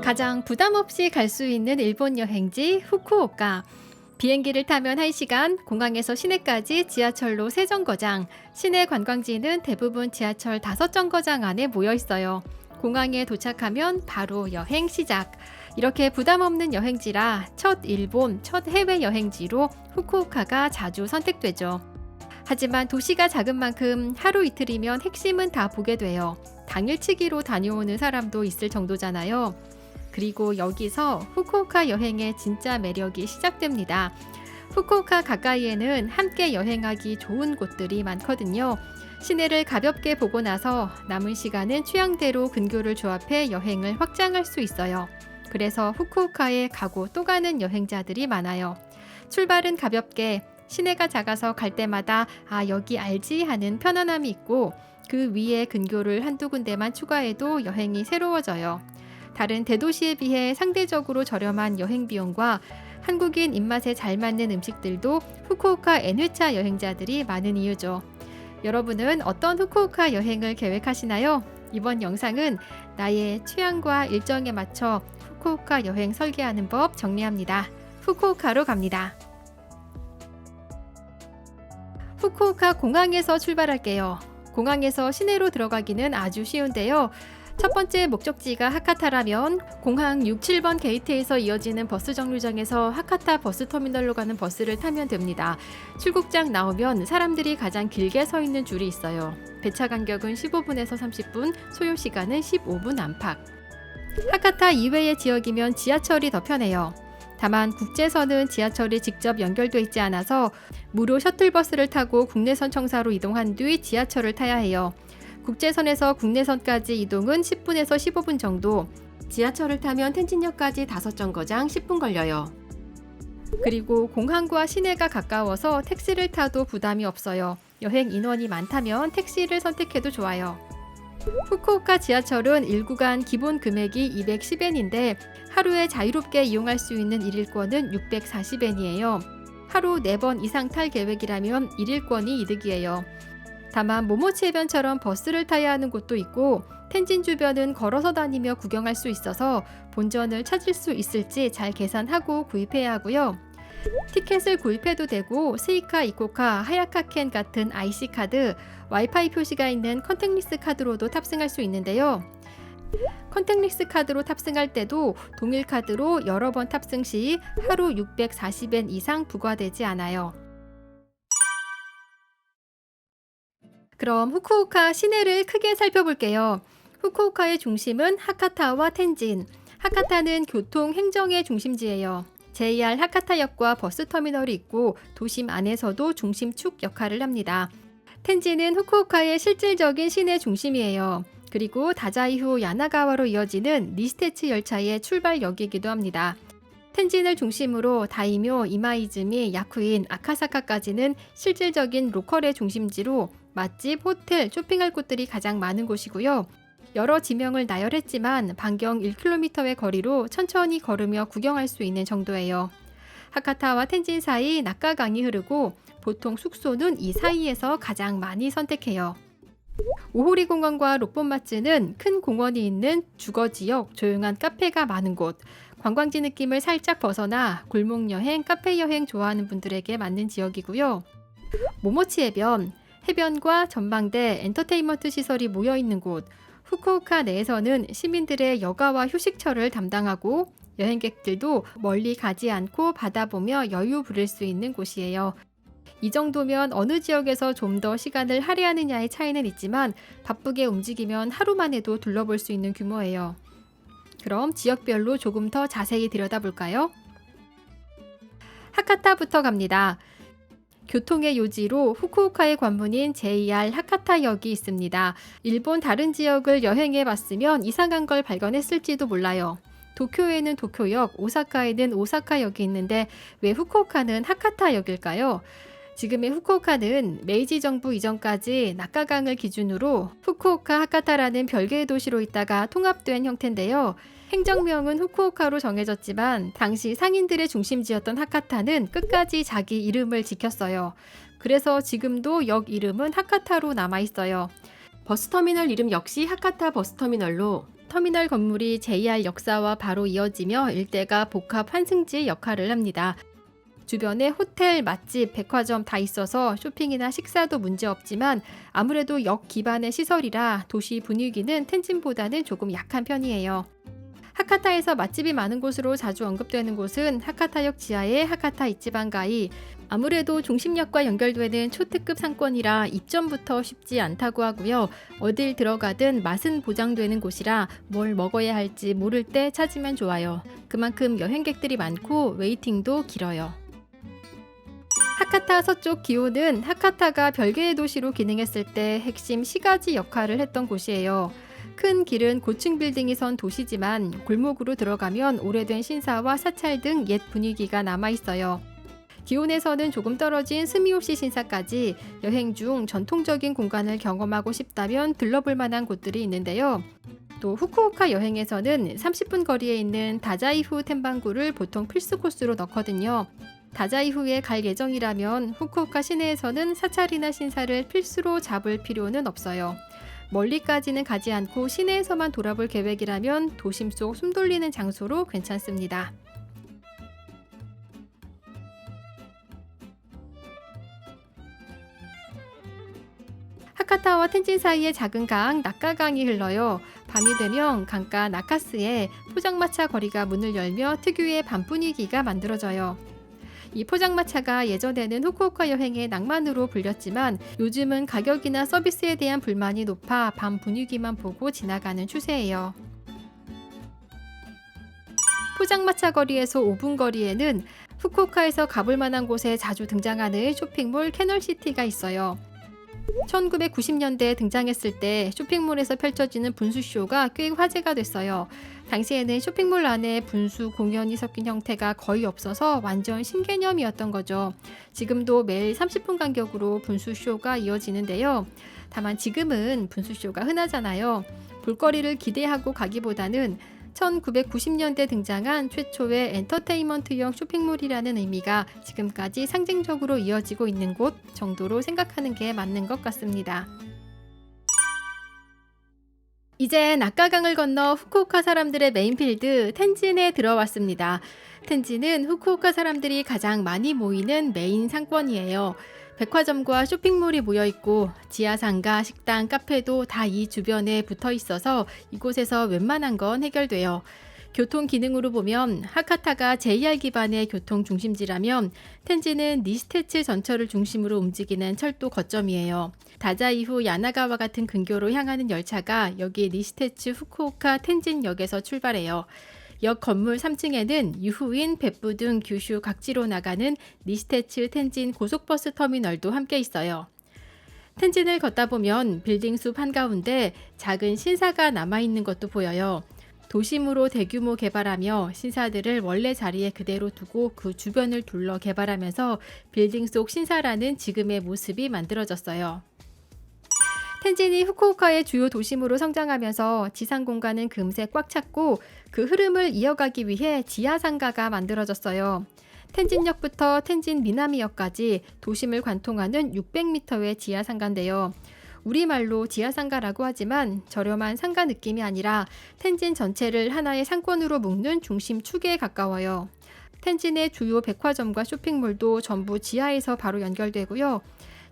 가장 부담 없이 갈 수 있는 일본 여행지 후쿠오카. 비행기를 타면 1시간, 공항에서 시내까지 지하철로 3정거장, 시내 관광지는 대부분 지하철 5정거장 안에 모여 있어요. 공항에 도착하면 바로 여행 시작. 이렇게 부담 없는 여행지라 첫 일본, 첫 해외 여행지로 후쿠오카가 자주 선택되죠. 하지만 도시가 작은 만큼 하루 이틀이면 핵심은 다 보게 돼요. 당일치기로 다녀오는 사람도 있을 정도잖아요. 그리고 여기서 후쿠오카 여행의 진짜 매력이 시작됩니다. 후쿠오카 가까이에는 함께 여행하기 좋은 곳들이 많거든요. 시내를 가볍게 보고 나서 남은 시간은 취향대로 근교를 조합해 여행을 확장할 수 있어요. 그래서 후쿠오카에 가고 또 가는 여행자들이 많아요. 출발은 가볍게, 시내가 작아서 갈 때마다 여기 알지 하는 편안함이 있고, 그 위에 근교를 한두 군데만 추가해도 여행이 새로워져요. 다른 대도시에 비해 상대적으로 저렴한 여행 비용과 한국인 입맛에 잘 맞는 음식들도 후쿠오카 N회차 여행자들이 많은 이유죠. 여러분은 어떤 후쿠오카 여행을 계획하시나요? 이번 영상은 나의 취향과 일정에 맞춰 후쿠오카 여행 설계하는 법 정리합니다. 후쿠오카로 갑니다. 후쿠오카 공항에서 출발할게요. 공항에서 시내로 들어가기는 아주 쉬운데요. 첫 번째 목적지가 하카타라면 공항 6, 7번 게이트에서 이어지는 버스 정류장에서 하카타 버스터미널로 가는 버스를 타면 됩니다. 출국장 나오면 사람들이 가장 길게 서 있는 줄이 있어요. 배차 간격은 15분에서 30분, 소요 시간은 15분 안팎. 하카타 이외의 지역이면 지하철이 더 편해요. 다만 국제선은 지하철이 직접 연결돼 있지 않아서 무료 셔틀버스를 타고 국내선 청사로 이동한 뒤 지하철을 타야 해요. 국제선에서 국내선까지 이동은 10분에서 15분 정도, 지하철을 타면 텐진역까지 5정거장 10분 걸려요. 그리고 공항과 시내가 가까워서 택시를 타도 부담이 없어요. 여행 인원이 많다면 택시를 선택해도 좋아요. 후쿠오카 지하철은 1구간 기본 금액이 210엔인데 하루에 자유롭게 이용할 수 있는 1일권은 640엔이에요. 하루 4번 이상 탈 계획이라면 1일권이 이득이에요. 다만 모모치 해변처럼 버스를 타야 하는 곳도 있고 텐진 주변은 걸어서 다니며 구경할 수 있어서 본전을 찾을 수 있을지 잘 계산하고 구입해야 하고요. 티켓을 구입해도 되고 스이카, 이코카, 하야카켄 같은 IC카드, 와이파이 표시가 있는 컨택리스 카드로도 탑승할 수 있는데요. 컨택리스 카드로 탑승할 때도 동일 카드로 여러 번 탑승 시 하루 640엔 이상 부과되지 않아요. 그럼 후쿠오카 시내를 크게 살펴볼게요. 후쿠오카의 중심은 하카타와 텐진. 하카타는 교통 행정의 중심지예요. JR 하카타역과 버스터미널이 있고 도심 안에서도 중심축 역할을 합니다. 텐진은 후쿠오카의 실질적인 시내 중심이에요. 그리고 다자이후 야나가와로 이어지는 니시테츠 열차의 출발역이기도 합니다. 텐진을 중심으로 다이묘, 이마이즈미, 야쿠인, 아카사카까지는 실질적인 로컬의 중심지로 맛집, 호텔, 쇼핑할 곳들이 가장 많은 곳이고요. 여러 지명을 나열했지만 반경 1km의 거리로 천천히 걸으며 구경할 수 있는 정도예요. 하카타와 텐진 사이 낙가강이 흐르고 보통 숙소는 이 사이에서 가장 많이 선택해요. 오호리 공원과 록본마츠는 큰 공원이 있는 주거지역, 조용한 카페가 많은 곳, 관광지 느낌을 살짝 벗어나 골목 여행, 카페 여행 좋아하는 분들에게 맞는 지역이고요. 모모치 해변과 전망대, 엔터테인먼트 시설이 모여있는 곳, 후쿠오카 내에서는 시민들의 여가와 휴식처를 담당하고 여행객들도 멀리 가지 않고 바다 보며 여유 부릴 수 있는 곳이에요. 이 정도면 어느 지역에서 좀 더 시간을 할애하느냐의 차이는 있지만 바쁘게 움직이면 하루만 해도 둘러볼 수 있는 규모예요. 그럼 지역별로 조금 더 자세히 들여다볼까요? 하카타부터 갑니다. 교통의 요지로 후쿠오카의 관문인 JR 하카타역이 있습니다. 일본 다른 지역을 여행해 봤으면 이상한 걸 발견했을지도 몰라요. 도쿄에는 도쿄역, 오사카에는 오사카역이 있는데 왜 후쿠오카는 하카타역일까요? 지금의 후쿠오카는 메이지 정부 이전까지 낙가강을 기준으로 후쿠오카 하카타라는 별개의 도시로 있다가 통합된 형태인데요. 행정명은 후쿠오카로 정해졌지만 당시 상인들의 중심지였던 하카타는 끝까지 자기 이름을 지켰어요. 그래서 지금도 역 이름은 하카타로 남아있어요. 버스터미널 이름 역시 하카타 버스터미널로 터미널 건물이 JR 역사와 바로 이어지며 일대가 복합 환승지 역할을 합니다. 주변에 호텔, 맛집, 백화점 다 있어서 쇼핑이나 식사도 문제 없지만 아무래도 역 기반의 시설이라 도시 분위기는 텐진보다는 조금 약한 편이에요. 하카타에서 맛집이 많은 곳으로 자주 언급되는 곳은 하카타역 지하의 하카타 이치반가이. 아무래도 중심역과 연결되는 초특급 상권이라 입점부터 쉽지 않다고 하고요. 어딜 들어가든 맛은 보장되는 곳이라 뭘 먹어야 할지 모를 때 찾으면 좋아요. 그만큼 여행객들이 많고 웨이팅도 길어요. 하카타 서쪽 기호는 하카타가 별개의 도시로 기능했을 때 핵심 시가지 역할을 했던 곳이에요. 큰 길은 고층 빌딩이 선 도시지만 골목으로 들어가면 오래된 신사와 사찰 등 옛 분위기가 남아있어요. 기온에서는 조금 떨어진 스미오시 신사까지 여행 중 전통적인 공간을 경험하고 싶다면 들러볼 만한 곳들이 있는데요. 또 후쿠오카 여행에서는 30분 거리에 있는 다자이후 텐방구를 보통 필수 코스로 넣거든요. 다자이후에 갈 예정이라면 후쿠오카 시내에서는 사찰이나 신사를 필수로 잡을 필요는 없어요. 멀리까지는 가지 않고 시내에서만 돌아볼 계획이라면 도심 속 숨 돌리는 장소로 괜찮습니다. 하카타와 텐진 사이에 작은 강 나카강이 흘러요. 밤이 되면 강가 나카스에 포장마차 거리가 문을 열며 특유의 밤 분위기가 만들어져요. 이 포장마차가 예전에는 후쿠오카 여행의 낭만으로 불렸지만 요즘은 가격이나 서비스에 대한 불만이 높아 밤 분위기만 보고 지나가는 추세예요. 포장마차 거리에서 5분 거리에는 후쿠오카에서 가볼 만한 곳에 자주 등장하는 쇼핑몰 캐널시티가 있어요. 1990년대에 등장했을 때 쇼핑몰에서 펼쳐지는 분수쇼가 꽤 화제가 됐어요. 당시에는 쇼핑몰 안에 분수 공연이 섞인 형태가 거의 없어서 완전 신개념이었던 거죠. 지금도 매일 30분 간격으로 분수쇼가 이어지는데요. 다만 지금은 분수쇼가 흔하잖아요. 볼거리를 기대하고 가기보다는 1990년대 등장한 최초의 엔터테인먼트용 쇼핑몰이라는 의미가 지금까지 상징적으로 이어지고 있는 곳 정도로 생각하는 게 맞는 것 같습니다. 이제 낙가강을 건너 후쿠오카 사람들의 메인필드 텐진에 들어왔습니다. 텐진은 후쿠오카 사람들이 가장 많이 모이는 메인 상권이에요. 백화점과 쇼핑몰이 모여있고 지하상가, 식당, 카페도 다 이 주변에 붙어 있어서 이곳에서 웬만한 건 해결돼요. 교통 기능으로 보면 하카타가 JR 기반의 교통 중심지라면 텐진은 니시테츠 전철을 중심으로 움직이는 철도 거점이에요. 다자이후 야나가와 같은 근교로 향하는 열차가 여기 니시테츠 후쿠오카 텐진역에서 출발해요. 역 건물 3층에는 유후인, 베푸 등 규슈 각지로 나가는 니시테츠 텐진 고속버스 터미널도 함께 있어요. 텐진을 걷다 보면 빌딩 숲 한가운데 작은 신사가 남아있는 것도 보여요. 도심으로 대규모 개발하며 신사들을 원래 자리에 그대로 두고 그 주변을 둘러 개발하면서 빌딩 속 신사라는 지금의 모습이 만들어졌어요. 텐진이 후쿠오카의 주요 도심으로 성장하면서 지상 공간은 금세 꽉 찼고 그 흐름을 이어가기 위해 지하상가가 만들어졌어요. 텐진역부터 텐진 미나미역까지 도심을 관통하는 600m의 지하상가인데요. 우리말로 지하상가라고 하지만 저렴한 상가 느낌이 아니라 텐진 전체를 하나의 상권으로 묶는 중심 축에 가까워요. 텐진의 주요 백화점과 쇼핑몰도 전부 지하에서 바로 연결되고요.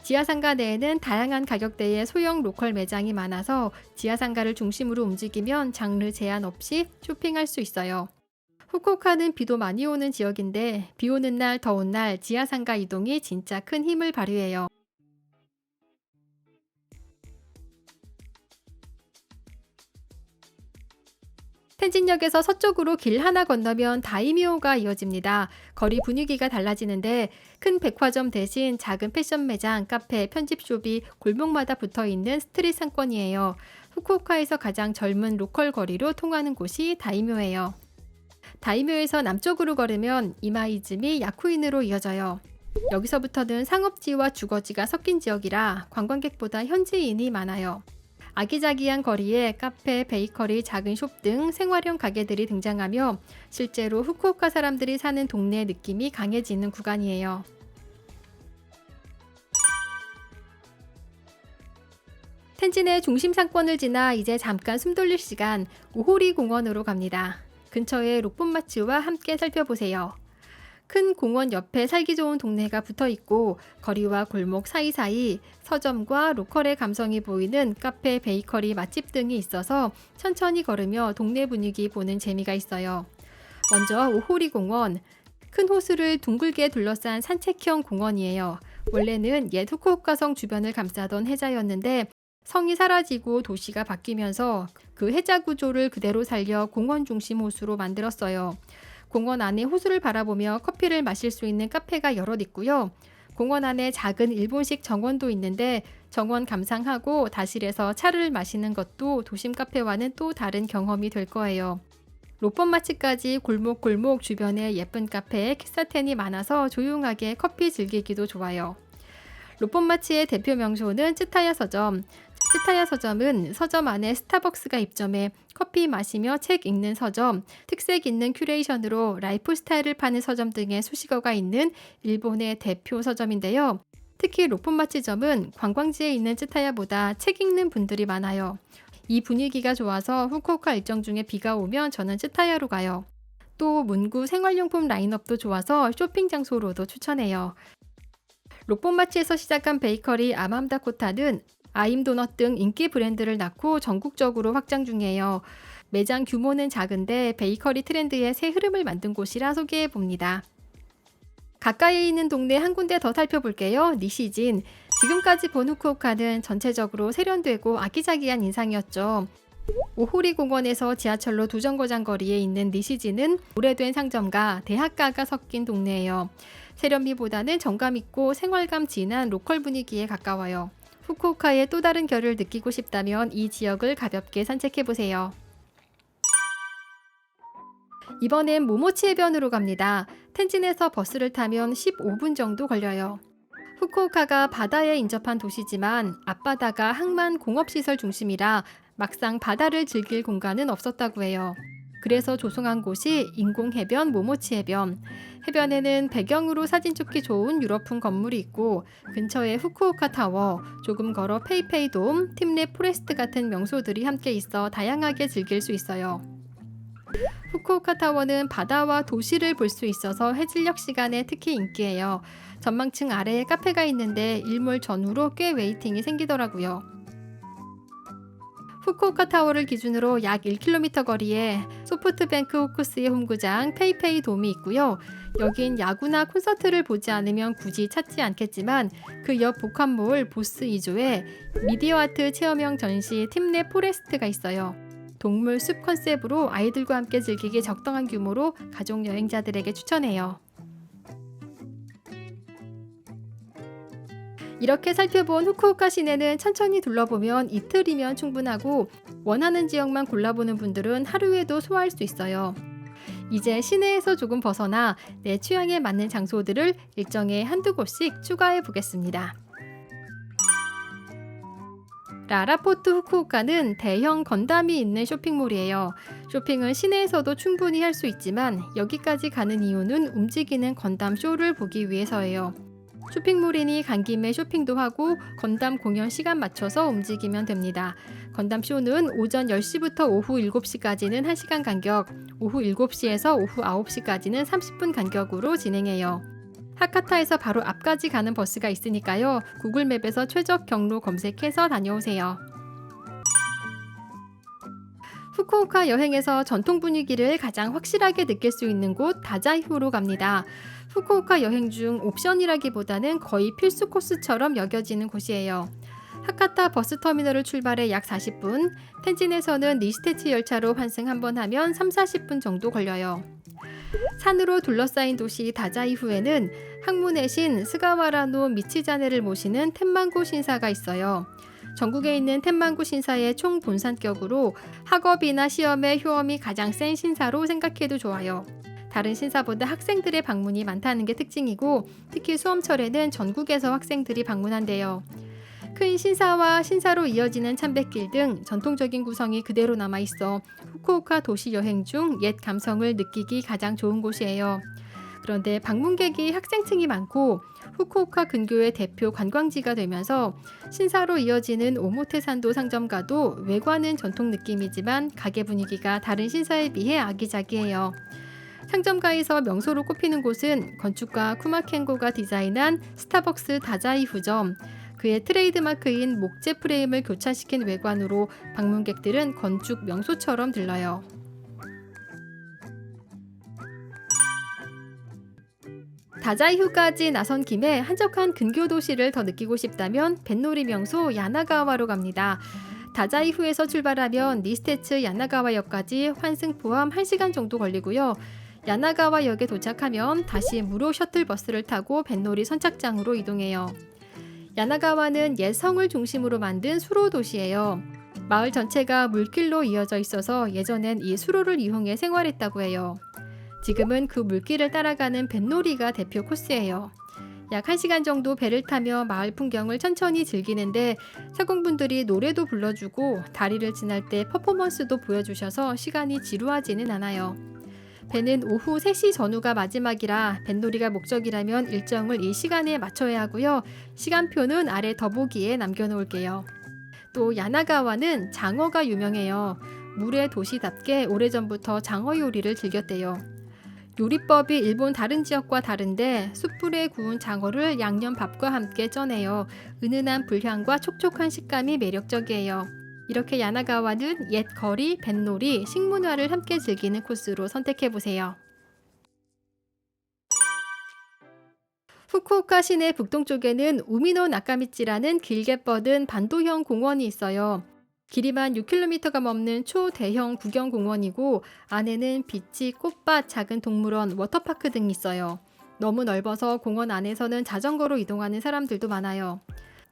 지하상가 내에는 다양한 가격대의 소형 로컬 매장이 많아서 지하상가를 중심으로 움직이면 장르 제한 없이 쇼핑할 수 있어요. 후쿠오카는 비도 많이 오는 지역인데 비 오는 날, 더운 날 지하상가 이동이 진짜 큰 힘을 발휘해요. 텐진역에서 서쪽으로 길 하나 건너면 다이미오가 이어집니다. 거리 분위기가 달라지는데 큰 백화점 대신 작은 패션 매장, 카페, 편집숍이 골목마다 붙어있는 스트릿 상권이에요. 후쿠오카에서 가장 젊은 로컬 거리로 통하는 곳이 다이묘예요. 다이묘에서 남쪽으로 걸으면 이마이즈미 야쿠인으로 이어져요. 여기서부터는 상업지와 주거지가 섞인 지역이라 관광객보다 현지인이 많아요. 아기자기한 거리에 카페, 베이커리, 작은 숍 등 생활형 가게들이 등장하며 실제로 후쿠오카 사람들이 사는 동네 느낌이 강해지는 구간이에요. 텐진의 중심 상권을 지나 이제 잠깐 숨 돌릴 시간, 오호리 공원으로 갑니다. 근처의 록본마츠와 함께 살펴보세요. 큰 공원 옆에 살기 좋은 동네가 붙어 있고 거리와 골목 사이사이 서점과 로컬의 감성이 보이는 카페, 베이커리, 맛집 등이 있어서 천천히 걸으며 동네 분위기 보는 재미가 있어요. 먼저 오호리 공원, 큰 호수를 둥글게 둘러싼 산책형 공원이에요. 원래는 옛 후쿠오카성 주변을 감싸던 해자였는데 성이 사라지고 도시가 바뀌면서 그 해자 구조를 그대로 살려 공원 중심 호수로 만들었어요. 공원 안에 호수를 바라보며 커피를 마실 수 있는 카페가 여럿 있고요. 공원 안에 작은 일본식 정원도 있는데 정원 감상하고 다실에서 차를 마시는 것도 도심 카페와는 또 다른 경험이 될 거예요. 록본마츠까지 골목골목 주변에 예쁜 카페,喫茶店이 많아서 조용하게 커피 즐기기도 좋아요. 록본마츠의 대표 명소는 츠타야 서점. 츠타야 서점은 서점 안에 스타벅스가 입점해 커피 마시며 책 읽는 서점, 특색 있는 큐레이션으로 라이프 스타일을 파는 서점 등의 수식어가 있는 일본의 대표 서점인데요. 특히 록본마츠점은 관광지에 있는 츠타야보다 책 읽는 분들이 많아요. 이 분위기가 좋아서 후쿠오카 일정 중에 비가 오면 저는 츠타야로 가요. 또 문구 생활용품 라인업도 좋아서 쇼핑 장소로도 추천해요. 록본마츠에서 시작한 베이커리 아맘다코타는 아임도넛 등 인기 브랜드를 낳고 전국적으로 확장 중이에요. 매장 규모는 작은데 베이커리 트렌드의 새 흐름을 만든 곳이라 소개해봅니다. 가까이 있는 동네 한 군데 더 살펴볼게요. 니시진. 지금까지 본 후쿠오카는 전체적으로 세련되고 아기자기한 인상이었죠. 오호리 공원에서 지하철로 2정거장 거리에 있는 니시진은 오래된 상점과 대학가가 섞인 동네예요. 세련미보다는 정감 있고 생활감 진한 로컬 분위기에 가까워요. 후쿠오카의 또 다른 결을 느끼고 싶다면 이 지역을 가볍게 산책해보세요. 이번엔 모모치 해변으로 갑니다. 텐진에서 버스를 타면 15분 정도 걸려요. 후쿠오카가 바다에 인접한 도시지만 앞바다가 항만 공업시설 중심이라 막상 바다를 즐길 공간은 없었다고 해요. 그래서 조성한 곳이 인공해변 모모치 해변. 해변에는 배경으로 사진 찍기 좋은 유럽풍 건물이 있고 근처에 후쿠오카 타워, 조금 걸어 페이페이 돔, 팀랩 포레스트 같은 명소들이 함께 있어 다양하게 즐길 수 있어요. 후쿠오카 타워는 바다와 도시를 볼 수 있어서 해질녘 시간에 특히 인기예요. 전망층 아래에 카페가 있는데 일몰 전후로 꽤 웨이팅이 생기더라고요. 후쿠오카 타워를 기준으로 약 1km 거리에 소프트뱅크 호크스의 홈구장 페이페이 돔이 있고요. 여긴 야구나 콘서트를 보지 않으면 굳이 찾지 않겠지만 그 옆 복합몰 보스 2조에 미디어 아트 체험형 전시 팀랩 포레스트가 있어요. 동물 숲 컨셉으로 아이들과 함께 즐기기 적당한 규모로 가족 여행자들에게 추천해요. 이렇게 살펴본 후쿠오카 시내는 천천히 둘러보면 이틀이면 충분하고 원하는 지역만 골라보는 분들은 하루에도 소화할 수 있어요. 이제 시내에서 조금 벗어나 내 취향에 맞는 장소들을 일정에 한두 곳씩 추가해 보겠습니다. 라라포트 후쿠오카는 대형 건담이 있는 쇼핑몰이에요. 쇼핑은 시내에서도 충분히 할 수 있지만 여기까지 가는 이유는 움직이는 건담 쇼를 보기 위해서예요. 쇼핑몰이니 간 김에 쇼핑도 하고 건담 공연 시간 맞춰서 움직이면 됩니다. 건담 쇼는 오전 10시부터 오후 7시까지는 1시간 간격, 오후 7시에서 오후 9시까지는 30분 간격으로 진행해요. 하카타에서 바로 앞까지 가는 버스가 있으니까요. 구글맵에서 최적 경로 검색해서 다녀오세요. 후쿠오카 여행에서 전통 분위기를 가장 확실하게 느낄 수 있는 곳 다자이후로 갑니다. 후쿠오카 여행 중 옵션이라기보다는 거의 필수 코스처럼 여겨지는 곳이에요. 하카타 버스터미널을 출발해 약 40분, 텐진에서는 니시테치 열차로 환승 한번 하면 3-40분 정도 걸려요. 산으로 둘러싸인 도시 다자이후에는 학문의 신 스가와라노 미치자네를 모시는 텐만구 신사가 있어요. 전국에 있는 텐만구 신사의 총 본산격으로 학업이나 시험의 효험이 가장 센 신사로 생각해도 좋아요. 다른 신사보다 학생들의 방문이 많다는 게 특징이고 특히 수험철에는 전국에서 학생들이 방문한대요. 큰 신사와 신사로 이어지는 참배길 등 전통적인 구성이 그대로 남아있어 후쿠오카 도시 여행 중 옛 감성을 느끼기 가장 좋은 곳이에요. 그런데 방문객이 학생층이 많고 후쿠오카 근교의 대표 관광지가 되면서 신사로 이어지는 오모테산도 상점가도 외관은 전통 느낌이지만 가게 분위기가 다른 신사에 비해 아기자기해요. 상점가에서 명소로 꼽히는 곳은 건축가 쿠마켄고가 디자인한 스타벅스 다자이후점. 그의 트레이드마크인 목재 프레임을 교차시킨 외관으로 방문객들은 건축 명소처럼 들러요. 다자이후까지 나선 김에 한적한 근교 도시를 더 느끼고 싶다면 뱃놀이 명소 야나가와로 갑니다. 다자이후에서 출발하면 니스테츠 야나가와역까지 환승 포함 1시간 정도 걸리고요. 야나가와역에 도착하면 다시 무료 셔틀버스를 타고 뱃놀이 선착장으로 이동해요. 야나가와는 옛 성을 중심으로 만든 수로 도시예요. 마을 전체가 물길로 이어져 있어서 예전엔 이 수로를 이용해 생활했다고 해요. 지금은 그 물길을 따라가는 뱃놀이가 대표 코스예요. 약 1시간 정도 배를 타며 마을 풍경을 천천히 즐기는데 사공분들이 노래도 불러주고 다리를 지날 때 퍼포먼스도 보여주셔서 시간이 지루하지는 않아요. 배는 오후 3시 전후가 마지막이라 뱃놀이가 목적이라면 일정을 이 시간에 맞춰야 하고요. 시간표는 아래 더보기에 남겨놓을게요. 또 야나가와는 장어가 유명해요. 물의 도시답게 오래전부터 장어 요리를 즐겼대요. 요리법이 일본 다른 지역과 다른데 숯불에 구운 장어를 양념밥과 함께 쪄내요. 은은한 불향과 촉촉한 식감이 매력적이에요. 이렇게 야나가와는 옛 거리, 뱃놀이, 식문화를 함께 즐기는 코스로 선택해보세요. 후쿠오카 시내 북동쪽에는 우미노 나카미치라는 길게 뻗은 반도형 공원이 있어요. 길이만 6km가 넘는 초대형 구경공원이고 안에는 비치, 꽃밭, 작은 동물원, 워터파크 등이 있어요. 너무 넓어서 공원 안에서는 자전거로 이동하는 사람들도 많아요.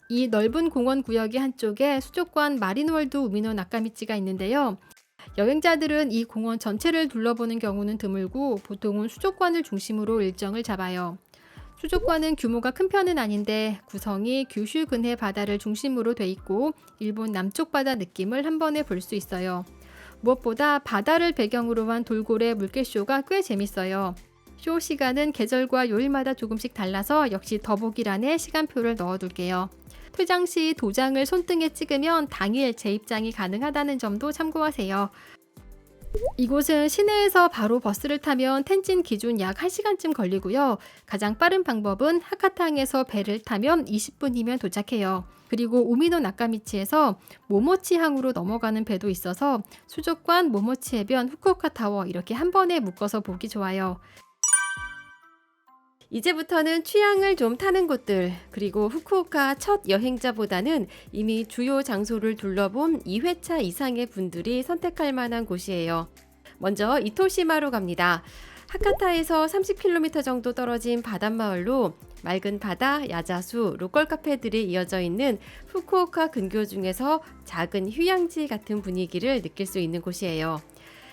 이 넓은 공원 구역의 한쪽에 수족관 마린월드 우미노 나카미치가 있는데요. 여행자들은 이 공원 전체를 둘러보는 경우는 드물고 보통은 수족관을 중심으로 일정을 잡아요. 수족관은 규모가 큰 편은 아닌데 구성이 규슈 근해 바다를 중심으로 돼 있고 일본 남쪽 바다 느낌을 한 번에 볼 수 있어요. 무엇보다 바다를 배경으로 한 돌고래 물개쇼가 꽤 재밌어요. 쇼 시간은 계절과 요일마다 조금씩 달라서 역시 더보기란에 시간표를 넣어둘게요. 퇴장 시 도장을 손등에 찍으면 당일 재입장이 가능하다는 점도 참고하세요. 이곳은 시내에서 바로 버스를 타면 텐진 기준 약 1시간쯤 걸리고요. 가장 빠른 방법은 하카타항에서 배를 타면 20분이면 도착해요. 그리고 우미노 나카미치에서 모모치항으로 넘어가는 배도 있어서 수족관, 모모치 해변, 후쿠오카 타워 이렇게 한 번에 묶어서 보기 좋아요. 이제부터는 취향을 좀 타는 곳들, 그리고 후쿠오카 첫 여행자보다는 이미 주요 장소를 둘러본 2회차 이상의 분들이 선택할 만한 곳이에요. 먼저 이토시마로 갑니다. 하카타에서 30km 정도 떨어진 바닷마을로 맑은 바다, 야자수, 로컬 카페들이 이어져 있는 후쿠오카 근교 중에서 작은 휴양지 같은 분위기를 느낄 수 있는 곳이에요.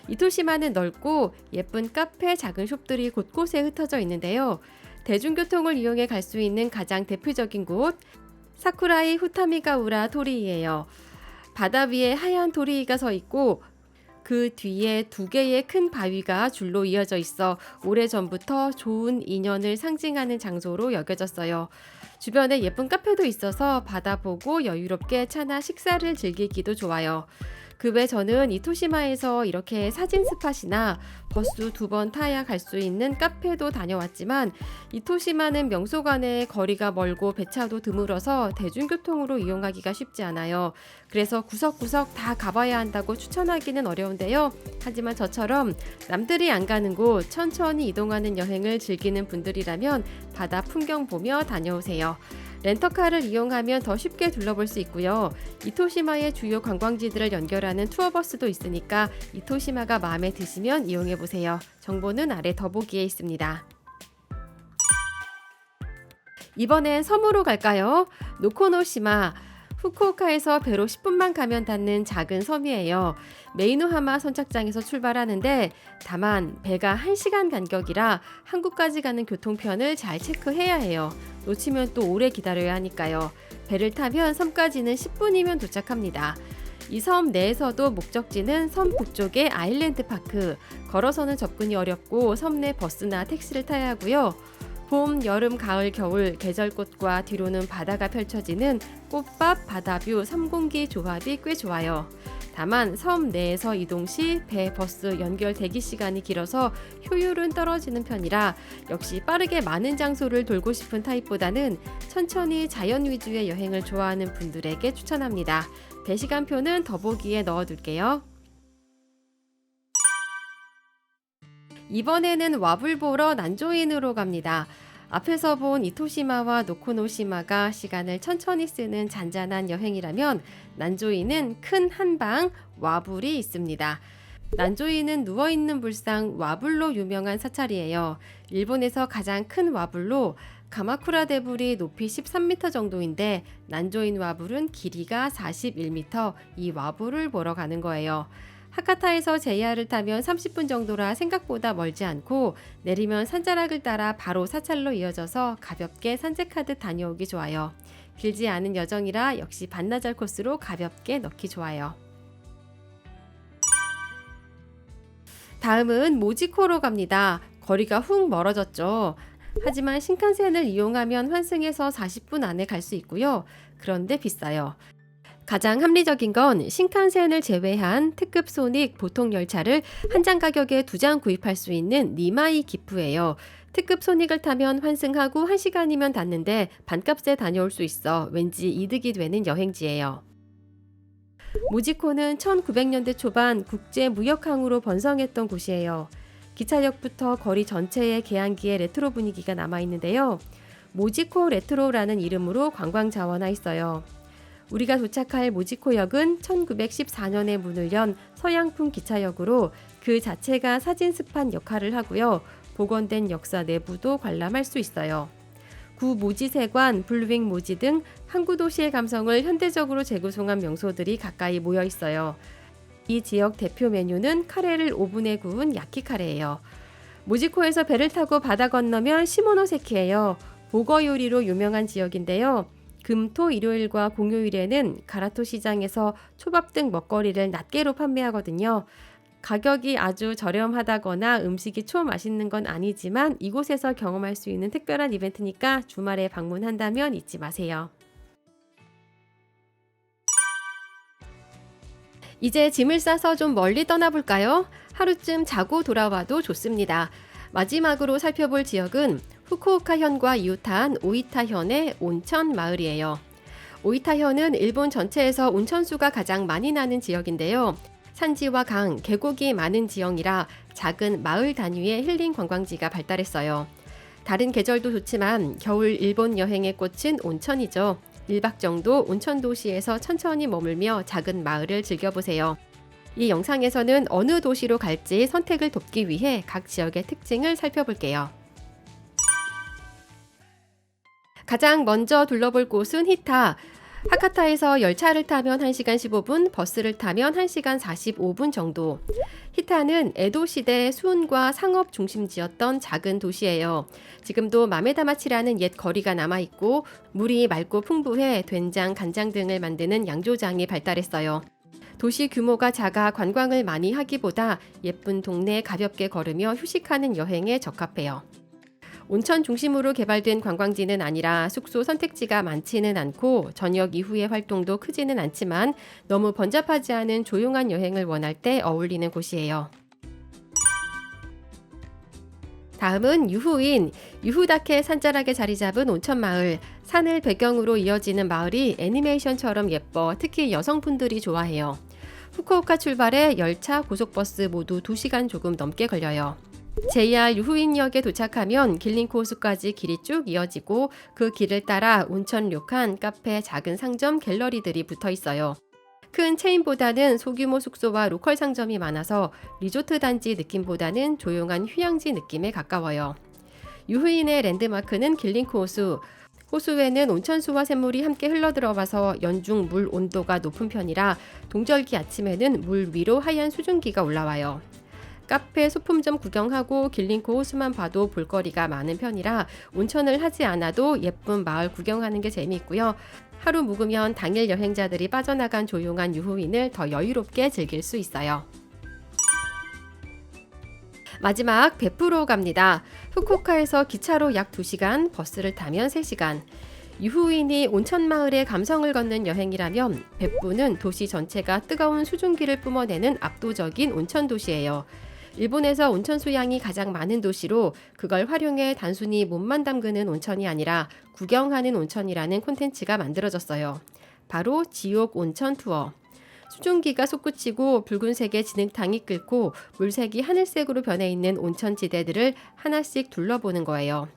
이토시마는 넓고 예쁜 카페, 작은 숍들이 곳곳에 흩어져 있는데요. 대중교통을 이용해 갈 수 있는 가장 대표적인 곳, 사쿠라이 후타미가우라 토리이예요. 바다 위에 하얀 토리이가 서 있고 그 뒤에 2개의 큰 바위가 줄로 이어져 있어 오래전부터 좋은 인연을 상징하는 장소로 여겨졌어요. 주변에 예쁜 카페도 있어서 바다 보고 여유롭게 차나 식사를 즐기기도 좋아요. 그 외 저는 이토시마에서 이렇게 사진 스팟이나 버스 2번 타야 갈 수 있는 카페도 다녀왔지만 이토시마는 명소 간의 거리가 멀고 배차도 드물어서 대중교통으로 이용하기가 쉽지 않아요. 그래서 구석구석 다 가봐야 한다고 추천하기는 어려운데요. 하지만 저처럼 남들이 안 가는 곳 천천히 이동하는 여행을 즐기는 분들이라면 바다 풍경 보며 다녀오세요. 렌터카를 이용하면 더 쉽게 둘러볼 수 있고요. 이토시마의 주요 관광지들을 연결하는 투어버스도 있으니까 이토시마가 마음에 드시면 이용해보세요. 정보는 아래 더보기에 있습니다. 이번엔 섬으로 갈까요? 노코노시마. 후쿠오카에서 배로 10분만 가면 닿는 작은 섬이에요. 메이노하마 선착장에서 출발하는데 다만 배가 1시간 간격이라 한국까지 가는 교통편을 잘 체크해야 해요. 놓치면 또 오래 기다려야 하니까요. 배를 타면 섬까지는 10분이면 도착합니다. 이 섬 내에서도 목적지는 섬 북쪽의 아일랜드 파크. 걸어서는 접근이 어렵고 섬 내 버스나 택시를 타야 하고요. 봄, 여름, 가을, 겨울 계절꽃과 뒤로는 바다가 펼쳐지는 꽃밭 바다뷰 3공기 조합이 꽤 좋아요. 다만 섬 내에서 이동 시 배, 버스 연결 대기 시간이 길어서 효율은 떨어지는 편이라 역시 빠르게 많은 장소를 돌고 싶은 타입보다는 천천히 자연 위주의 여행을 좋아하는 분들에게 추천합니다. 배 시간표는 더보기에 넣어둘게요. 이번에는 와불 보러 난조인으로 갑니다. 앞에서 본 이토시마와 노코노시마가 시간을 천천히 쓰는 잔잔한 여행이라면 난조이는 큰 한방 와불이 있습니다. 난조이는 누워있는 불상 와불로 유명한 사찰이에요. 일본에서 가장 큰 와불로 가마쿠라 대불이 높이 13m 정도인데 난조인 와불은 길이가 41m, 이 와불을 보러 가는 거예요. 하카타에서 JR을 타면 30분 정도라 생각보다 멀지 않고 내리면 산자락을 따라 바로 사찰로 이어져서 가볍게 산책하듯 다녀오기 좋아요. 길지 않은 여정이라 역시 반나절 코스로 가볍게 넣기 좋아요. 다음은 모지코로 갑니다. 거리가 훅 멀어졌죠. 하지만 신칸센을 이용하면 환승에서 40분 안에 갈 수 있고요. 그런데 비싸요. 가장 합리적인 건 신칸센을 제외한 특급 소닉 보통 열차를 한 장 가격에 2장 구입할 수 있는 니마이 기프예요. 특급 소닉을 타면 환승하고 1시간이면 닿는데 반값에 다녀올 수 있어 왠지 이득이 되는 여행지예요. 모지코는 1900년대 초반 국제무역항으로 번성했던 곳이에요. 기차역부터 거리 전체에 개항기의 레트로 분위기가 남아있는데요. 모지코 레트로라는 이름으로 관광 자원화 있어요. 우리가 도착할 모지코역은 1914년에 문을 연 서양풍 기차역으로 그 자체가 사진 습판 역할을 하고요. 복원된 역사 내부도 관람할 수 있어요. 구 모지세관, 블루윙 모지 등 항구 도시의 감성을 현대적으로 재구성한 명소들이 가까이 모여 있어요. 이 지역 대표 메뉴는 카레를 오븐에 구운 야키 카레예요. 모지코에서 배를 타고 바다 건너면 시모노세키예요. 보거 요리로 유명한 지역인데요. 금, 토, 일요일과 공휴일에는 가라토 시장에서 초밥 등 먹거리를 낱개로 판매하거든요. 가격이 아주 저렴하다거나 음식이 맛있는 건 아니지만 이곳에서 경험할 수 있는 특별한 이벤트니까 주말에 방문한다면 잊지 마세요. 이제 짐을 싸서 좀 멀리 떠나볼까요? 하루쯤 자고 돌아와도 좋습니다. 마지막으로 살펴볼 지역은 후쿠오카현과 이웃한 오이타현의 온천 마을이에요. 오이타현은 일본 전체에서 온천수가 가장 많이 나는 지역인데요. 산지와 강, 계곡이 많은 지형이라 작은 마을 단위의 힐링 관광지가 발달했어요. 다른 계절도 좋지만 겨울 일본 여행의 꽃은 온천이죠. 1박 정도 온천 도시에서 천천히 머물며 작은 마을을 즐겨보세요. 이 영상에서는 어느 도시로 갈지 선택을 돕기 위해 각 지역의 특징을 살펴볼게요. 가장 먼저 둘러볼 곳은 히타. 하카타에서 열차를 타면 1시간 15분, 버스를 타면 1시간 45분 정도. 히타는 에도 시대 수은과 상업 중심지였던 작은 도시예요. 지금도 마메다마치라는 옛 거리가 남아있고 물이 맑고 풍부해 된장, 간장 등을 만드는 양조장이 발달했어요. 도시 규모가 작아 관광을 많이 하기보다 예쁜 동네 가볍게 걸으며 휴식하는 여행에 적합해요. 온천 중심으로 개발된 관광지는 아니라 숙소 선택지가 많지는 않고 저녁 이후의 활동도 크지는 않지만 너무 번잡하지 않은 조용한 여행을 원할 때 어울리는 곳이에요. 다음은 유후인, 유후다케 산자락에 자리 잡은 온천마을. 산을 배경으로 이어지는 마을이 애니메이션처럼 예뻐 특히 여성분들이 좋아해요. 후쿠오카 출발에 열차, 고속버스 모두 2시간 조금 넘게 걸려요. JR 유후인역에 도착하면 길링코 호수까지 길이 쭉 이어지고 그 길을 따라 온천 료칸, 카페, 작은 상점, 갤러리들이 붙어 있어요. 큰 체인보다는 소규모 숙소와 로컬 상점이 많아서 리조트 단지 느낌보다는 조용한 휴양지 느낌에 가까워요. 유후인의 랜드마크는 길링코 호수. 호수에는 온천수와 샘물이 함께 흘러들어와서 연중 물 온도가 높은 편이라 동절기 아침에는 물 위로 하얀 수증기가 올라와요. 카페, 소품점 구경하고 길링코 호수만 봐도 볼거리가 많은 편이라 온천을 하지 않아도 예쁜 마을 구경하는 게 재미있고요. 하루 묵으면 당일 여행자들이 빠져나간 조용한 유후인을 더 여유롭게 즐길 수 있어요. 마지막 베푸로 갑니다. 후쿠오카에서 기차로 약 2시간, 버스를 타면 3시간. 유후인이 온천마을의 감성을 걷는 여행이라면 벳부는 도시 전체가 뜨거운 수증기를 뿜어내는 압도적인 온천 도시예요. 일본에서 온천 수량이 가장 많은 도시로 그걸 활용해 단순히 몸만 담그는 온천이 아니라 구경하는 온천이라는 콘텐츠가 만들어졌어요. 바로 지옥 온천 투어. 수증기가 솟구치고 붉은색의 진흙탕이 끓고 물색이 하늘색으로 변해 있는 온천 지대들을 하나씩 둘러보는 거예요.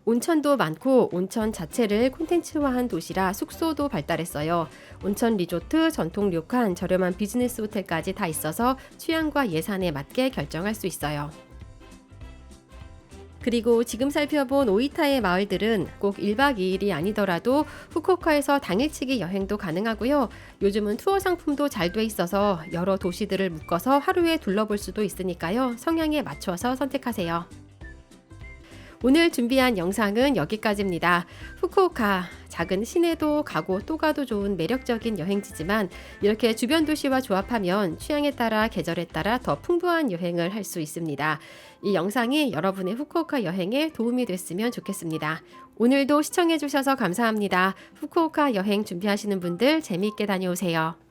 온천도 많고 온천 자체를 콘텐츠화한 도시라 숙소도 발달했어요. 온천 리조트, 전통 료칸, 저렴한 비즈니스 호텔까지 다 있어서 취향과 예산에 맞게 결정할 수 있어요. 그리고 지금 살펴본 오이타의 마을들은 꼭 1박 2일이 아니더라도 후쿠오카에서 당일치기 여행도 가능하고요. 요즘은 투어 상품도 잘 돼 있어서 여러 도시들을 묶어서 하루에 둘러볼 수도 있으니까요. 성향에 맞춰서 선택하세요. 오늘 준비한 영상은 여기까지입니다. 후쿠오카, 작은 시내도 가고 또 가도 좋은 매력적인 여행지지만 이렇게 주변 도시와 조합하면 취향에 따라 계절에 따라 더 풍부한 여행을 할 수 있습니다. 이 영상이 여러분의 후쿠오카 여행에 도움이 됐으면 좋겠습니다. 오늘도 시청해주셔서 감사합니다. 후쿠오카 여행 준비하시는 분들 재미있게 다녀오세요.